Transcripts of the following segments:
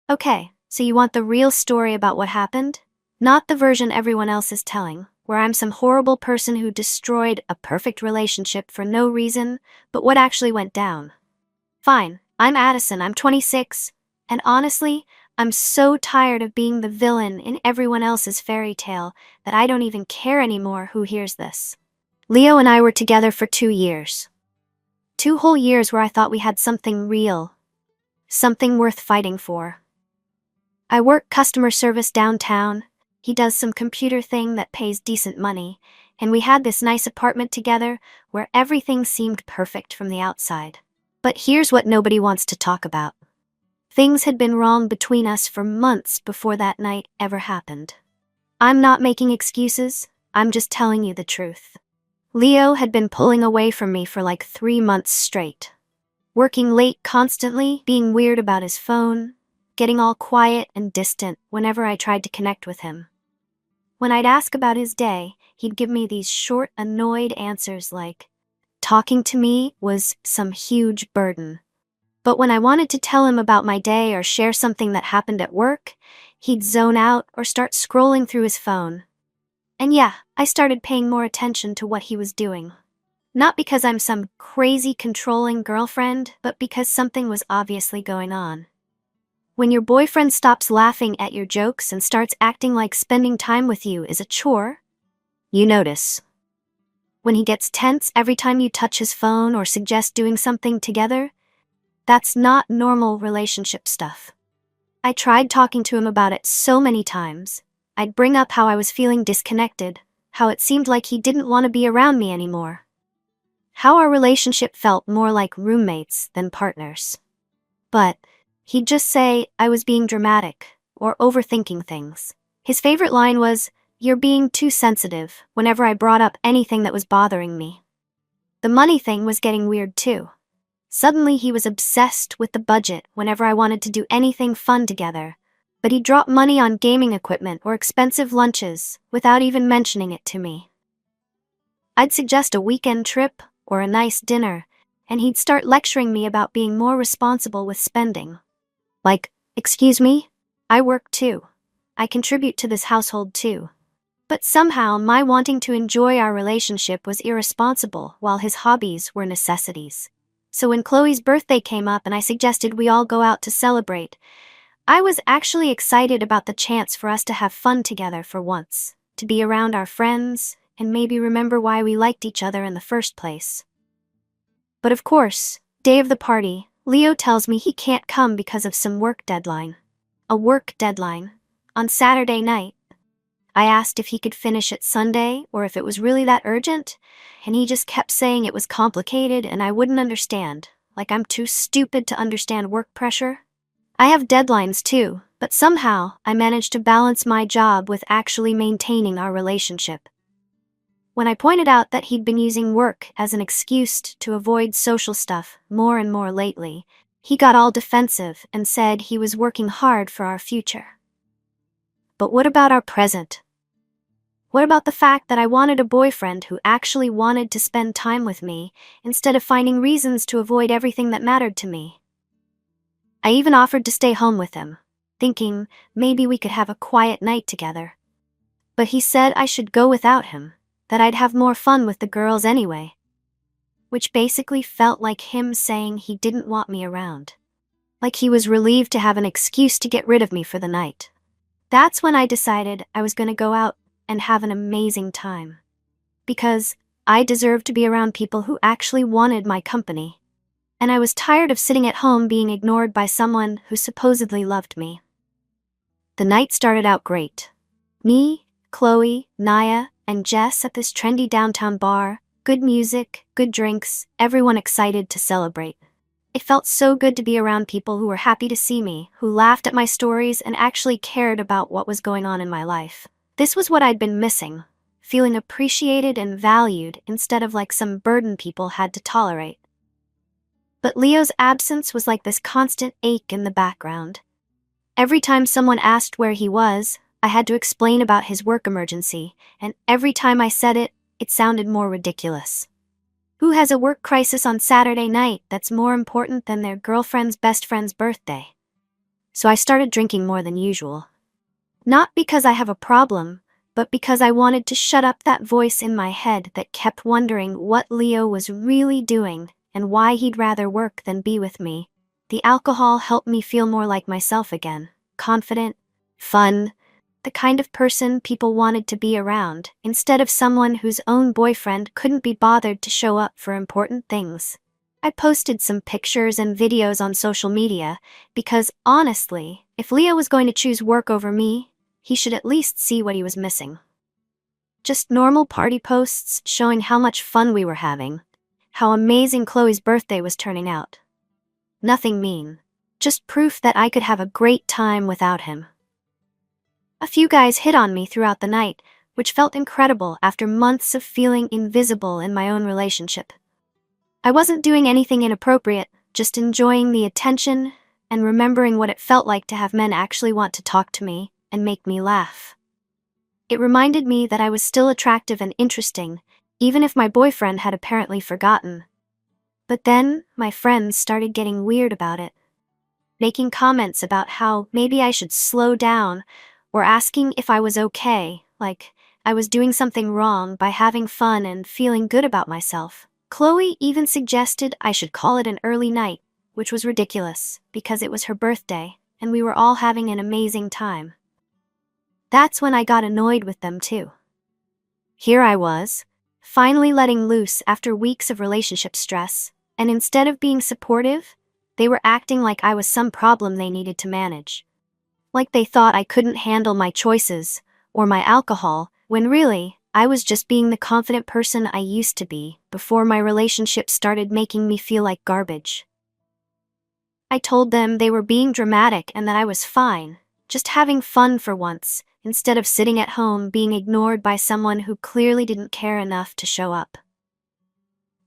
Okay, so you want the real story about what happened? Not the version everyone else is telling, where I'm some horrible person who destroyed a perfect relationship for no reason, but what actually went down. Fine, I'm Addison, I'm 26, and honestly, I'm so tired of being the villain in everyone else's fairy tale that I don't even care anymore who hears this. Leo and I were together for 2 years. 2 whole years where I thought we had something real, something worth fighting for. I work customer service downtown. He does some computer thing that pays decent money, and we had this nice apartment together where everything seemed perfect from the outside. But here's what nobody wants to talk about. Things had been wrong between us for months before that night ever happened. I'm not making excuses, I'm just telling you the truth. Leo had been pulling away from me for like 3 months straight. Working late constantly, being weird about his phone, getting all quiet and distant whenever I tried to connect with him. When I'd ask about his day, he'd give me these short, annoyed answers like, talking to me was some huge burden. But when I wanted to tell him about my day or share something that happened at work, he'd zone out or start scrolling through his phone. And yeah, I started paying more attention to what he was doing. Not because I'm some crazy controlling girlfriend, but because something was obviously going on. When your boyfriend stops laughing at your jokes and starts acting like spending time with you is a chore, you notice. When he gets tense every time you touch his phone or suggest doing something together, that's not normal relationship stuff. I tried talking to him about it so many times. I'd bring up how I was feeling disconnected, how it seemed like he didn't want to be around me anymore. How our relationship felt more like roommates than partners. But he'd just say I was being dramatic or overthinking things. His favorite line was, "You're being too sensitive," whenever I brought up anything that was bothering me. The money thing was getting weird too. Suddenly he was obsessed with the budget whenever I wanted to do anything fun together, but he'd drop money on gaming equipment or expensive lunches without even mentioning it to me. I'd suggest a weekend trip or a nice dinner, and he'd start lecturing me about being more responsible with spending. Like, excuse me? I work too. I contribute to this household too. But somehow my wanting to enjoy our relationship was irresponsible while his hobbies were necessities. So when Chloe's birthday came up and I suggested we all go out to celebrate, I was actually excited about the chance for us to have fun together for once, to be around our friends, and maybe remember why we liked each other in the first place. But of course, day of the party, Leo tells me he can't come because of some work deadline. A work deadline. On Saturday night. I asked if he could finish it Sunday or if it was really that urgent, and he just kept saying it was complicated and I wouldn't understand, like I'm too stupid to understand work pressure. I have deadlines too, but somehow I managed to balance my job with actually maintaining our relationship. When I pointed out that he'd been using work as an excuse to avoid social stuff more and more lately, he got all defensive and said he was working hard for our future. But what about our present? What about the fact that I wanted a boyfriend who actually wanted to spend time with me instead of finding reasons to avoid everything that mattered to me? I even offered to stay home with him, thinking maybe we could have a quiet night together. But he said I should go without him, that I'd have more fun with the girls anyway. Which basically felt like him saying he didn't want me around. Like he was relieved to have an excuse to get rid of me for the night. That's when I decided I was going to go out and have an amazing time. Because I deserved to be around people who actually wanted my company. And I was tired of sitting at home being ignored by someone who supposedly loved me. The night started out great. Me, Chloe, Naya, and Jess at this trendy downtown bar, good music, good drinks, everyone excited to celebrate. It felt so good to be around people who were happy to see me, who laughed at my stories and actually cared about what was going on in my life. This was what I'd been missing, feeling appreciated and valued instead of like some burden people had to tolerate. But Leo's absence was like this constant ache in the background. Every time someone asked where he was, I had to explain about his work emergency, and every time I said it, it sounded more ridiculous. Who has a work crisis on Saturday night that's more important than their girlfriend's best friend's birthday? so I started drinking more than usual. Not because I have a problem, but because I wanted to shut up that voice in my head that kept wondering what Leo was really doing and why he'd rather work than be with me. The alcohol helped me feel more like myself again, confident, fun, the kind of person people wanted to be around, instead of someone whose own boyfriend couldn't be bothered to show up for important things. I posted some pictures and videos on social media because, honestly, if Leo was going to choose work over me, he should at least see what he was missing. Just normal party posts showing how much fun we were having, how amazing Chloe's birthday was turning out. Nothing mean, just proof that I could have a great time without him. A few guys hit on me throughout the night, which felt incredible after months of feeling invisible in my own relationship. I wasn't doing anything inappropriate, just enjoying the attention and remembering what it felt like to have men actually want to talk to me and make me laugh. It reminded me that I was still attractive and interesting, even if my boyfriend had apparently forgotten. But then, my friends started getting weird about it, making comments about how maybe I should slow down, or asking if I was okay, like I was doing something wrong by having fun and feeling good about myself. Chloe even suggested I should call it an early night, which was ridiculous because it was her birthday and we were all having an amazing time. That's when I got annoyed with them too. Here I was, finally letting loose after weeks of relationship stress, and instead of being supportive, they were acting like I was some problem they needed to manage. Like they thought I couldn't handle my choices or my alcohol, when really, I was just being the confident person I used to be before my relationship started making me feel like garbage. I told them they were being dramatic and that I was fine, just having fun for once, instead of sitting at home being ignored by someone who clearly didn't care enough to show up.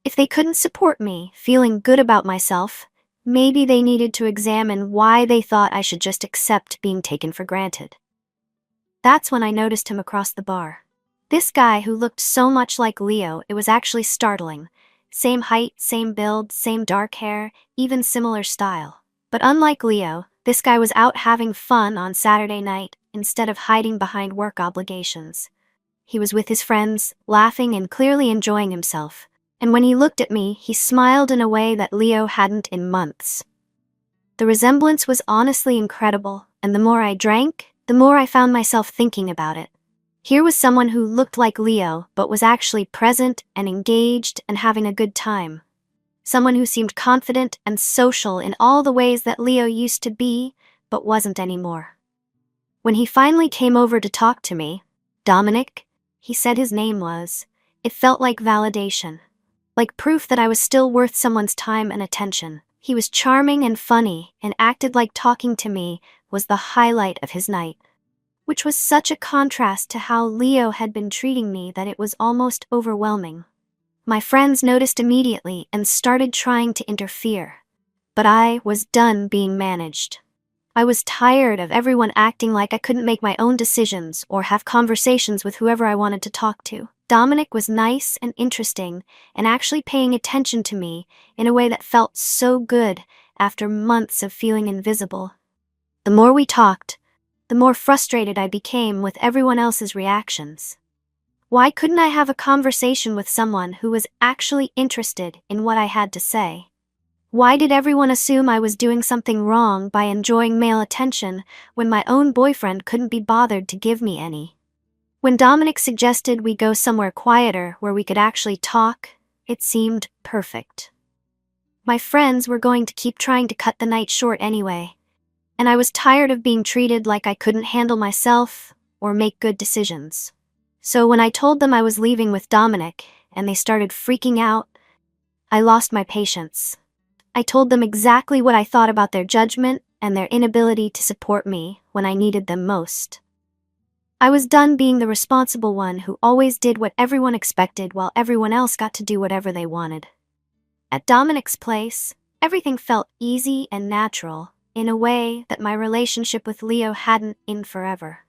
If they couldn't support me feeling good about myself, maybe they needed to examine why they thought I should just accept being taken for granted. That's when I noticed him across the bar. This guy who looked so much like Leo, it was actually startling. Same height, same build, same dark hair, even similar style. But unlike Leo, this guy was out having fun on Saturday night instead of hiding behind work obligations. He was with his friends, laughing and clearly enjoying himself. And when he looked at me, he smiled in a way that Leo hadn't in months. The resemblance was honestly incredible, and the more I drank, the more I found myself thinking about it. Here was someone who looked like Leo, but was actually present and engaged and having a good time. Someone who seemed confident and social in all the ways that Leo used to be, but wasn't anymore. When he finally came over to talk to me, Dominic, he said his name was, it felt like validation. Like proof that I was still worth someone's time and attention. He was charming and funny and acted like talking to me was the highlight of his night. Which was such a contrast to how Leo had been treating me that it was almost overwhelming. My friends noticed immediately and started trying to interfere. But I was done being managed. I was tired of everyone acting like I couldn't make my own decisions or have conversations with whoever I wanted to talk to. Dominic was nice and interesting and actually paying attention to me in a way that felt so good after months of feeling invisible. The more we talked, the more frustrated I became with everyone else's reactions. Why couldn't I have a conversation with someone who was actually interested in what I had to say? Why did everyone assume I was doing something wrong by enjoying male attention when my own boyfriend couldn't be bothered to give me any? When Dominic suggested we go somewhere quieter where we could actually talk, it seemed perfect. My friends were going to keep trying to cut the night short anyway, and I was tired of being treated like I couldn't handle myself or make good decisions. So when I told them I was leaving with Dominic and they started freaking out, I lost my patience. I told them exactly what I thought about their judgment and their inability to support me when I needed them most. I was done being the responsible one who always did what everyone expected while everyone else got to do whatever they wanted. At Dominic's place, everything felt easy and natural in a way that my relationship with Leo hadn't in forever.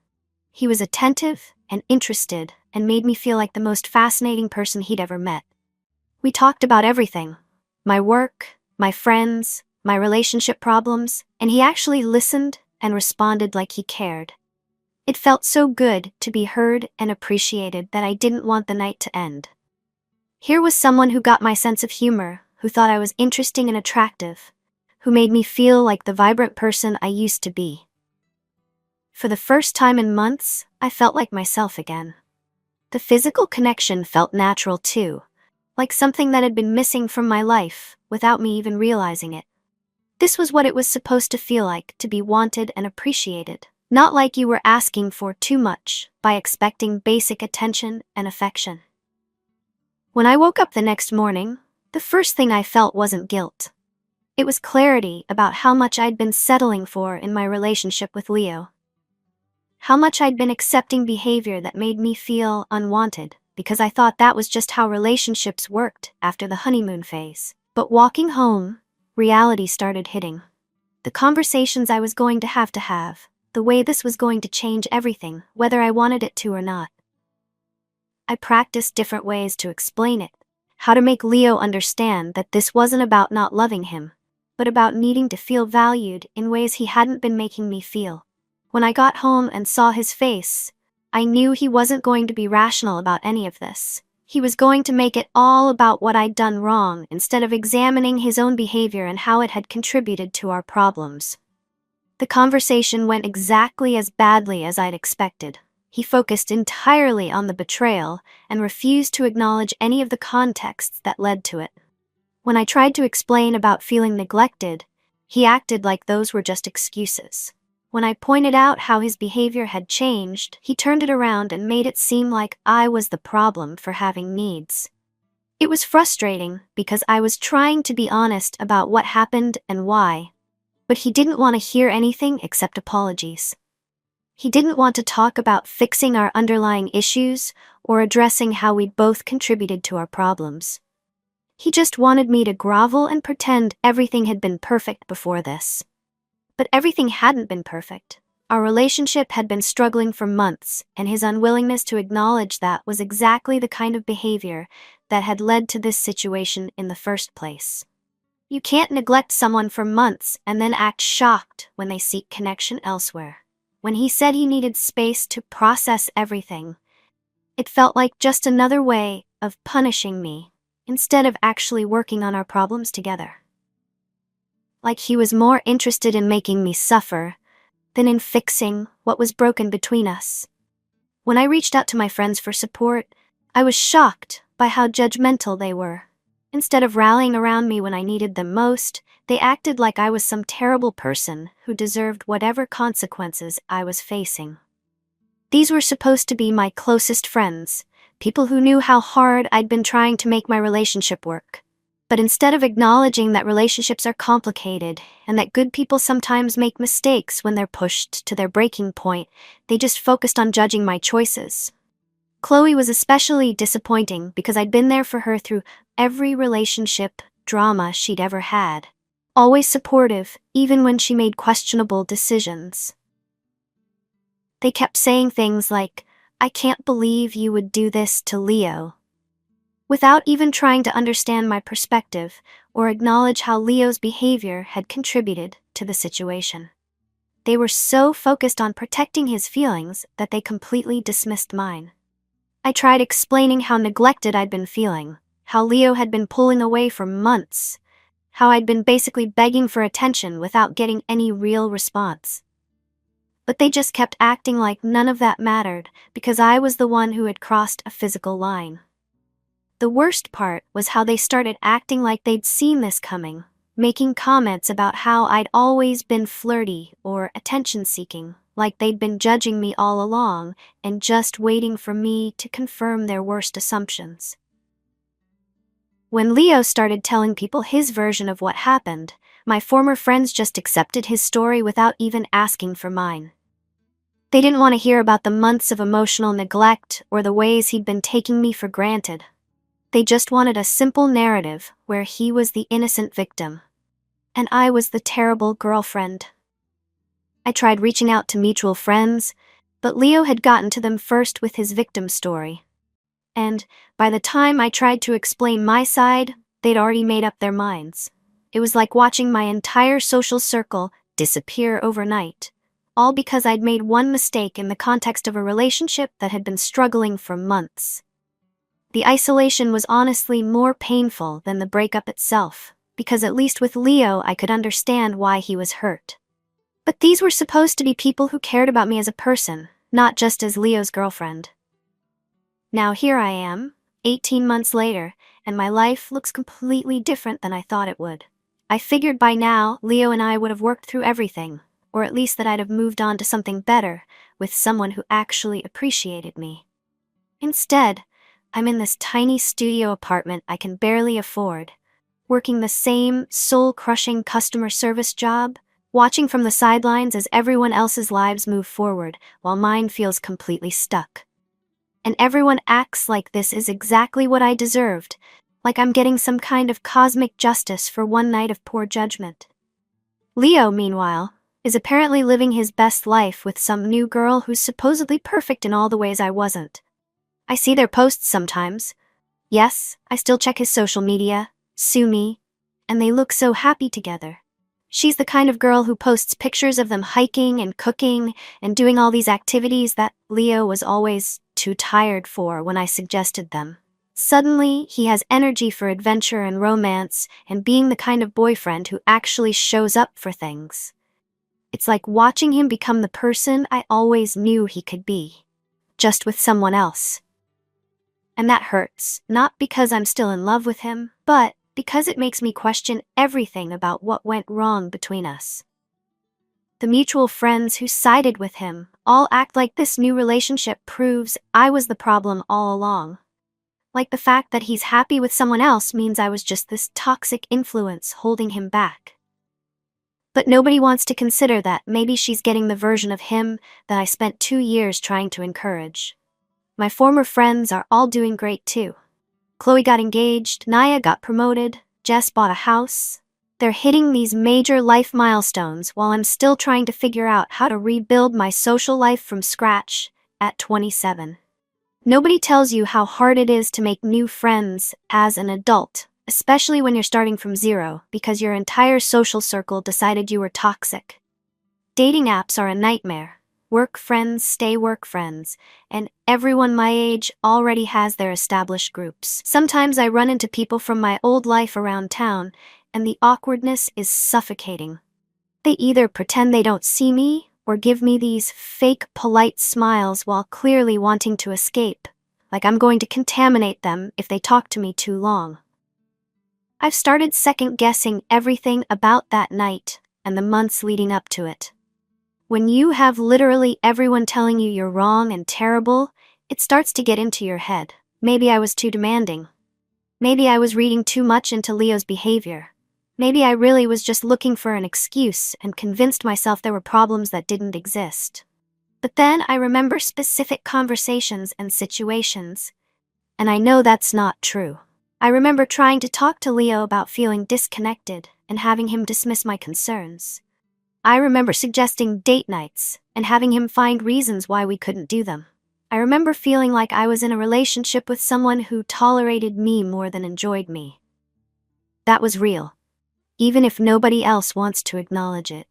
He was attentive and interested and made me feel like the most fascinating person he'd ever met. We talked about everything, my work, my friends, my relationship problems, and he actually listened and responded like he cared. It felt so good to be heard and appreciated that I didn't want the night to end. Here was someone who got my sense of humor, who thought I was interesting and attractive, who made me feel like the vibrant person I used to be. For the first time in months, I felt like myself again. The physical connection felt natural too, like something that had been missing from my life, without me even realizing it. This was what it was supposed to feel like, to be wanted and appreciated. Not like you were asking for too much by expecting basic attention and affection. When I woke up the next morning, the first thing I felt wasn't guilt. It was clarity about how much I'd been settling for in my relationship with Leo. How much I'd been accepting behavior that made me feel unwanted, because I thought that was just how relationships worked after the honeymoon phase. But walking home, reality started hitting. The conversations I was going to have, the way this was going to change everything, whether I wanted it to or not. I practiced different ways to explain it, how to make Leo understand that this wasn't about not loving him, but about needing to feel valued in ways he hadn't been making me feel. When I got home and saw his face, I knew he wasn't going to be rational about any of this. He was going to make it all about what I'd done wrong instead of examining his own behavior and how it had contributed to our problems. The conversation went exactly as badly as I'd expected. He focused entirely on the betrayal and refused to acknowledge any of the contexts that led to it. When I tried to explain about feeling neglected, he acted like those were just excuses. When I pointed out how his behavior had changed, he turned it around and made it seem like I was the problem for having needs. It was frustrating because I was trying to be honest about what happened and why. But he didn't want to hear anything except apologies. He didn't want to talk about fixing our underlying issues or addressing how we'd both contributed to our problems. He just wanted me to grovel and pretend everything had been perfect before this. But everything hadn't been perfect. Our relationship had been struggling for months, and his unwillingness to acknowledge that was exactly the kind of behavior that had led to this situation in the first place. You can't neglect someone for months and then act shocked when they seek connection elsewhere. When he said he needed space to process everything, it felt like just another way of punishing me, instead of actually working on our problems together. Like he was more interested in making me suffer than in fixing what was broken between us. When I reached out to my friends for support, I was shocked by how judgmental they were. Instead of rallying around me when I needed them most, they acted like I was some terrible person who deserved whatever consequences I was facing. These were supposed to be my closest friends, people who knew how hard I'd been trying to make my relationship work. But instead of acknowledging that relationships are complicated and that good people sometimes make mistakes when they're pushed to their breaking point, they just focused on judging my choices. Chloe was especially disappointing because I'd been there for her through every relationship drama she'd ever had. Always supportive, even when she made questionable decisions. They kept saying things like, "I can't believe you would do this to Leo," without even trying to understand my perspective or acknowledge how Leo's behavior had contributed to the situation. They were so focused on protecting his feelings that they completely dismissed mine. I tried explaining how neglected I'd been feeling, how Leo had been pulling away for months, how I'd been basically begging for attention without getting any real response. But they just kept acting like none of that mattered because I was the one who had crossed a physical line. The worst part was how they started acting like they'd seen this coming, making comments about how I'd always been flirty or attention-seeking, like they'd been judging me all along and just waiting for me to confirm their worst assumptions. When Leo started telling people his version of what happened, my former friends just accepted his story without even asking for mine. They didn't want to hear about the months of emotional neglect or the ways he'd been taking me for granted. They just wanted a simple narrative where he was the innocent victim, and I was the terrible girlfriend. I tried reaching out to mutual friends, but Leo had gotten to them first with his victim story. And by the time I tried to explain my side, they'd already made up their minds. It was like watching my entire social circle disappear overnight, all because I'd made one mistake in the context of a relationship that had been struggling for months. The isolation was honestly more painful than the breakup itself, because at least with Leo I could understand why he was hurt. But these were supposed to be people who cared about me as a person, not just as Leo's girlfriend. Now here I am, 18 months later, and my life looks completely different than I thought it would. I figured by now Leo and I would have worked through everything, or at least that I'd have moved on to something better, with someone who actually appreciated me. Instead, I'm in this tiny studio apartment I can barely afford, working the same soul-crushing customer service job, watching from the sidelines as everyone else's lives move forward while mine feels completely stuck. And everyone acts like this is exactly what I deserved, like I'm getting some kind of cosmic justice for one night of poor judgment. Leo, meanwhile, is apparently living his best life with some new girl who's supposedly perfect in all the ways I wasn't. I see their posts sometimes. Yes, I still check his social media, sue me, and they look so happy together. She's the kind of girl who posts pictures of them hiking and cooking and doing all these activities that Leo was always too tired for when I suggested them. Suddenly, he has energy for adventure and romance and being the kind of boyfriend who actually shows up for things. It's like watching him become the person I always knew he could be, just with someone else. And that hurts, not because I'm still in love with him, but because it makes me question everything about what went wrong between us. The mutual friends who sided with him all act like this new relationship proves I was the problem all along. Like the fact that he's happy with someone else means I was just this toxic influence holding him back. But nobody wants to consider that maybe she's getting the version of him that I spent 2 years trying to encourage. My former friends are all doing great too. Chloe got engaged, Naya got promoted, Jess bought a house. They're hitting these major life milestones while I'm still trying to figure out how to rebuild my social life from scratch at 27. Nobody tells you how hard it is to make new friends as an adult, especially when you're starting from zero because your entire social circle decided you were toxic. Dating apps are a nightmare. Work friends stay work friends, and everyone my age already has their established groups. Sometimes I run into people from my old life around town, and the awkwardness is suffocating. They either pretend they don't see me, or give me these fake polite smiles while clearly wanting to escape, like I'm going to contaminate them if they talk to me too long. I've started second-guessing everything about that night and the months leading up to it. When you have literally everyone telling you you're wrong and terrible, it starts to get into your head. Maybe I was too demanding. Maybe I was reading too much into Leo's behavior. Maybe I really was just looking for an excuse and convinced myself there were problems that didn't exist. But then I remember specific conversations and situations, and I know that's not true. I remember trying to talk to Leo about feeling disconnected and having him dismiss my concerns. I remember suggesting date nights and having him find reasons why we couldn't do them. I remember feeling like I was in a relationship with someone who tolerated me more than enjoyed me. That was real, even if nobody else wants to acknowledge it.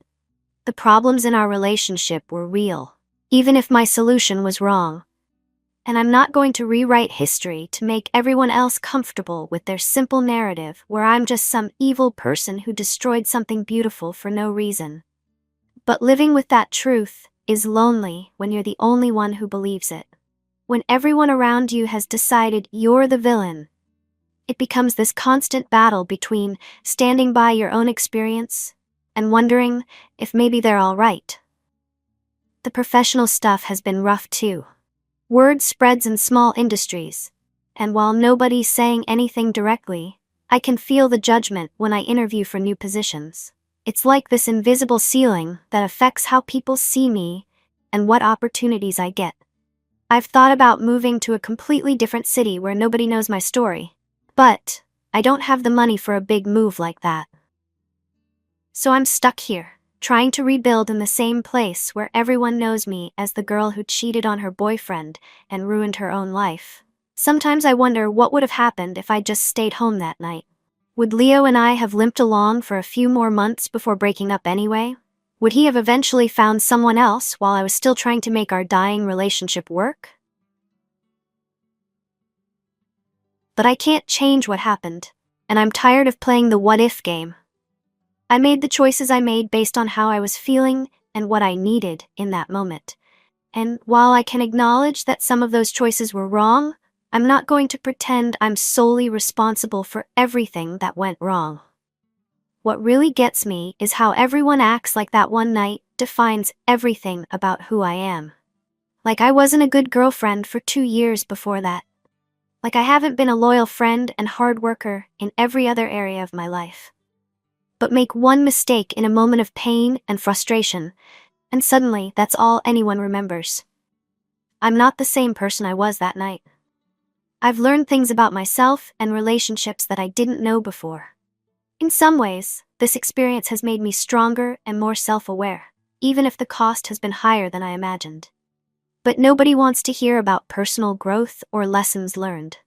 The problems in our relationship were real, even if my solution was wrong. And I'm not going to rewrite history to make everyone else comfortable with their simple narrative where I'm just some evil person who destroyed something beautiful for no reason. But living with that truth is lonely when you're the only one who believes it. When everyone around you has decided you're the villain, it becomes this constant battle between standing by your own experience and wondering if maybe they're all right. The professional stuff has been rough too. Word spreads in small industries, and while nobody's saying anything directly, I can feel the judgment when I interview for new positions. It's like this invisible ceiling that affects how people see me and what opportunities I get. I've thought about moving to a completely different city where nobody knows my story, but I don't have the money for a big move like that. So I'm stuck here, trying to rebuild in the same place where everyone knows me as the girl who cheated on her boyfriend and ruined her own life. Sometimes I wonder what would have happened if I just stayed home that night. Would Leo and I have limped along for a few more months before breaking up anyway? Would he have eventually found someone else while I was still trying to make our dying relationship work? But I can't change what happened, and I'm tired of playing the what-if game. I made the choices I made based on how I was feeling and what I needed in that moment. And while I can acknowledge that some of those choices were wrong, I'm not going to pretend I'm solely responsible for everything that went wrong. What really gets me is how everyone acts like that one night defines everything about who I am. Like I wasn't a good girlfriend for 2 years before that. Like I haven't been a loyal friend and hard worker in every other area of my life. But make one mistake in a moment of pain and frustration, and suddenly that's all anyone remembers. I'm not the same person I was that night. I've learned things about myself and relationships that I didn't know before. In some ways, this experience has made me stronger and more self-aware, even if the cost has been higher than I imagined. But nobody wants to hear about personal growth or lessons learned.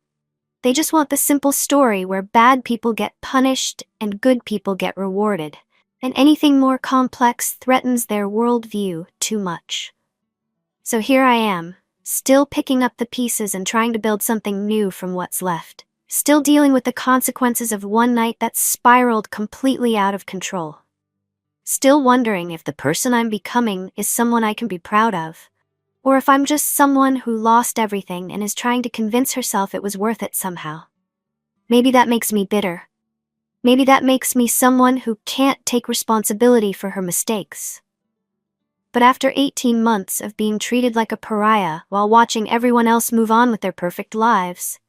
They just want the simple story where bad people get punished and good people get rewarded, and anything more complex threatens their worldview too much. So here I am, still picking up the pieces and trying to build something new from what's left. Still dealing with the consequences of one night that spiraled completely out of control. Still wondering if the person I'm becoming is someone I can be proud of, or if I'm just someone who lost everything and is trying to convince herself it was worth it somehow. Maybe that makes me bitter. Maybe that makes me someone who can't take responsibility for her mistakes. But after 18 months of being treated like a pariah while watching everyone else move on with their perfect lives,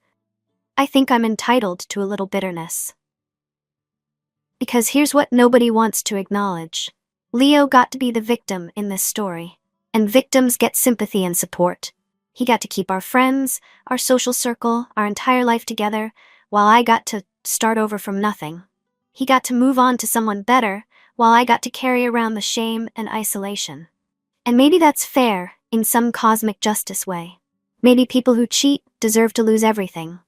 I think I'm entitled to a little bitterness. Because here's what nobody wants to acknowledge. Leo got to be the victim in this story, and victims get sympathy and support. He got to keep our friends, our social circle, our entire life together, while I got to start over from nothing. He got to move on to someone better, while I got to carry around the shame and isolation. And maybe that's fair, in some cosmic justice way. Maybe people who cheat deserve to lose everything.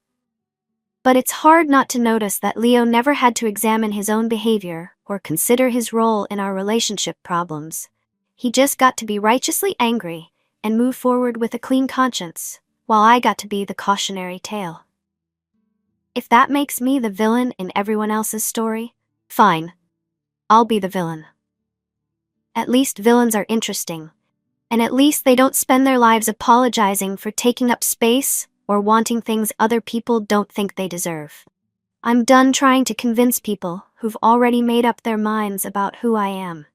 But it's hard not to notice that Leo never had to examine his own behavior or consider his role in our relationship problems. He just got to be righteously angry and move forward with a clean conscience, while I got to be the cautionary tale. If that makes me the villain in everyone else's story, fine. I'll be the villain. At least villains are interesting, and at least they don't spend their lives apologizing for taking up space or wanting things other people don't think they deserve. I'm done trying to convince people who've already made up their minds about who I am.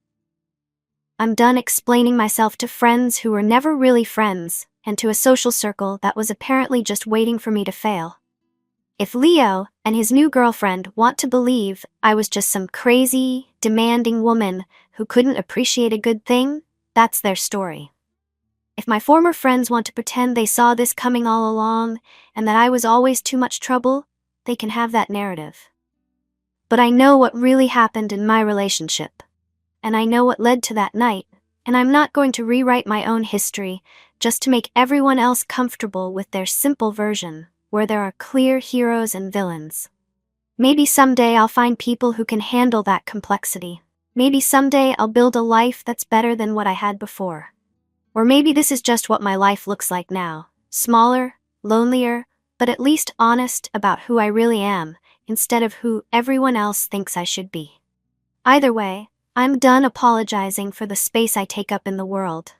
I'm done explaining myself to friends who were never really friends, and to a social circle that was apparently just waiting for me to fail. If Leo and his new girlfriend want to believe I was just some crazy, demanding woman who couldn't appreciate a good thing, that's their story. If my former friends want to pretend they saw this coming all along and that I was always too much trouble, they can have that narrative. But I know what really happened in my relationship, and I know what led to that night, and I'm not going to rewrite my own history just to make everyone else comfortable with their simple version, where there are clear heroes and villains. Maybe someday I'll find people who can handle that complexity. Maybe someday I'll build a life that's better than what I had before. Or maybe this is just what my life looks like now, smaller, lonelier, but at least honest about who I really am, instead of who everyone else thinks I should be. Either way, I'm done apologizing for the space I take up in the world.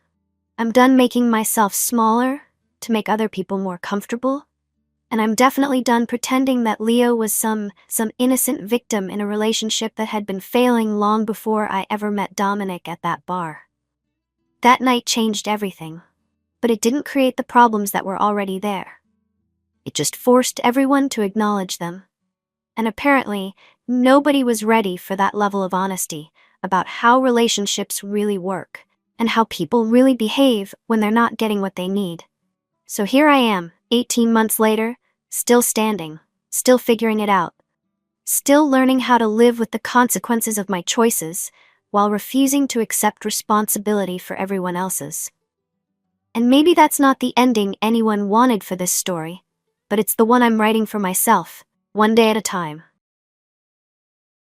I'm done making myself smaller to make other people more comfortable. And I'm definitely done pretending that Leo was some innocent victim in a relationship that had been failing long before I ever met Dominic at that bar. That night changed everything, but it didn't create the problems that were already there. It just forced everyone to acknowledge them. And apparently, nobody was ready for that level of honesty about how relationships really work and how people really behave when they're not getting what they need. So here I am, 18 months later, still standing, still figuring it out, still learning how to live with the consequences of my choices while refusing to accept responsibility for everyone else's. And maybe that's not the ending anyone wanted for this story, but it's the one I'm writing for myself, one day at a time.